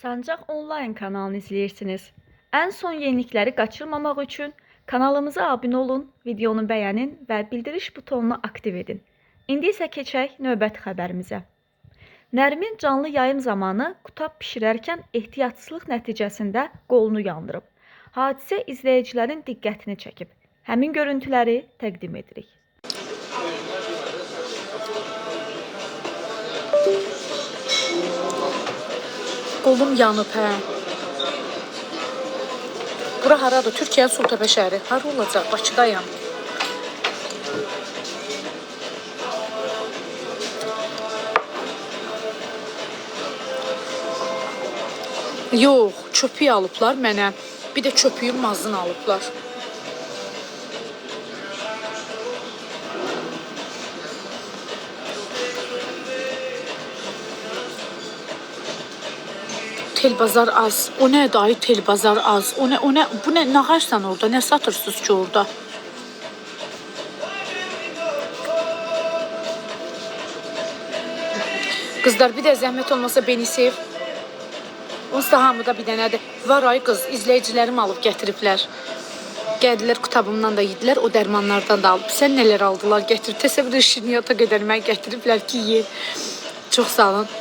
Sancaq Online kanalını izləyirsiniz. Ən son yenilikləri qaçırmamaq üçün kanalımıza abunə olun, videonu bəyənin və bildiriş butonunu aktiv edin. İndi isə keçək növbəti xəbərimizə. Nərmin canlı yayım zamanı qutab bişirərkən ehtiyatsızlıq nəticəsində qolunu yandırıb. Hadisə izləyicilərin diqqətini çəkib. Həmin görüntüləri təqdim edirik. Qolum yanıb, hə. Bura haradır? Türkiyənin Sultepe şəhəri. Hara olacaq? Bakıdayam. Yox, çöpük alıblar mənə. Bir də çöpüyün mazını alıblar. Telbazar az. O nə dayı telbazar az? O nə? Bu nə? Nə ağarsan orada? Nə satırsınız ki orada? Qızlar, bir də zəhmət olmasa beni sev. Onsuz da hamıda bir dənədir. Var ay qız, izləyicilərim alıb gətiriblər. Gəldilər qutabımdan da yedilər, o dərmanlardan da alıb. Sən nələr aldılar, gətirib. Təsəvvür şirniyyata qədər mənə gətiriblər ki, ye. Çox sağ olun.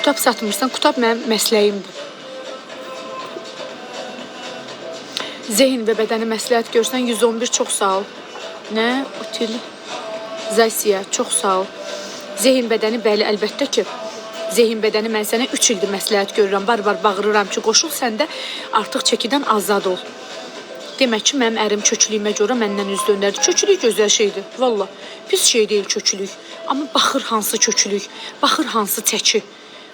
Qutab satmırsan, qutab mənim məsləyimdir. Zehin və bədəni məsləhət görsən 111 çox sağ ol. Nə? Utilizasiya, çox sağ ol. Zehin bədəni, bəli, əlbəttə ki. Zehin bədəni mən sənə 3 ildir məsləhət görürəm. Bar-bar bağırıram ki, qoşul sən də artıq çəkidən azad ol. Demək ki, mənim ərim çöçülüyümə görə məndən üz döndərdi. Çöçülük gözəl şeydir, valla. Pis şey deyil çöçülük. Amma baxır hansı çöçülük, baxır hansı çəki.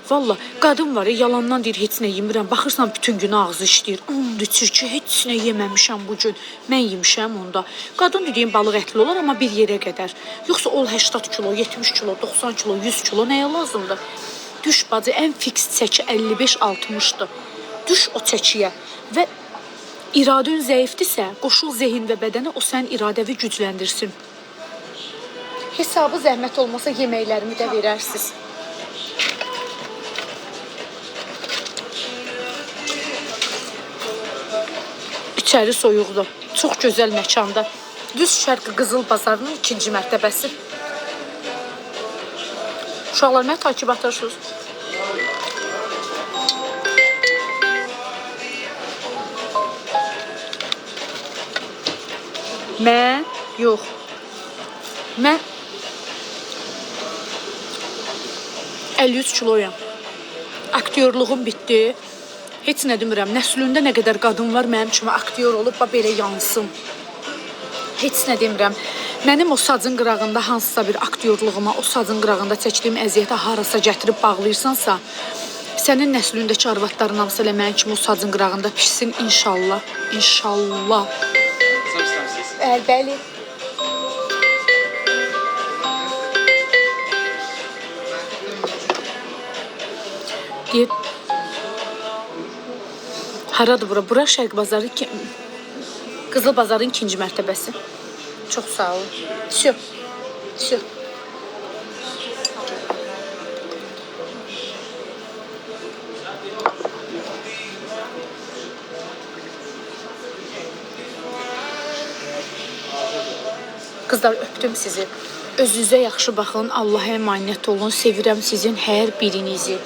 Valla, qadın var ya, yalandan deyir, heç nə yemirəm. Baxırsan, bütün gün ağzı işləyir. And içir ki, heç nə yeməmişəm bugün. Mən yemişəm onda. Qadın dediyin balıq ətli olar, amma bir yerə qədər. Yoxsa ol 80 kilo, 70 kilo, 90 kilo, 100 kilo nəyə lazımdır? Düş bacı, ən fiks çəki 55-60'dır. Düş o çəkiyə və iradın zəifdirsə, qoşul zehin və bədəni, o sənin iradəvi gücləndirsin. Hesabı zəhmət olmasa yeməklərimi də verərsiniz. İçəri soyuqdur. Çox gözəl məkanda. Düz Şərqi Qızıl Bazarının 2-ci mərtəbəsi. Uşaqlar, mənə takib atarsınız. Mən? Yox. Mən 53 kiloyam. Aktyorluğum bitdi. Heç nə demirəm. Nəslində nə qədər qadın var mənim kimi aktyor olub, belə yansın. Heç nə demirəm. Mənim o sacın qırağında hansısa bir aktyorluğuma, o sacın qırağında çəkdiyim əziyyətə harasa gətirib bağlayırsansa, sənin nəslindəki arvadların hamısı elə mənim kimi o sacın qırağında pişsin inşallah. İnşallah. Bəli. Deyir, haradır bura? Bura Şərq Bazarı, Qızıl Bazarın 2-ci mərtəbəsi. Çox sağ olun. Всё. Всё. Qızlar, öpdüm sizi. Özünüzə yaxşı baxın. Allah'a əmanət olun. Sevirəm sizin hər birinizi.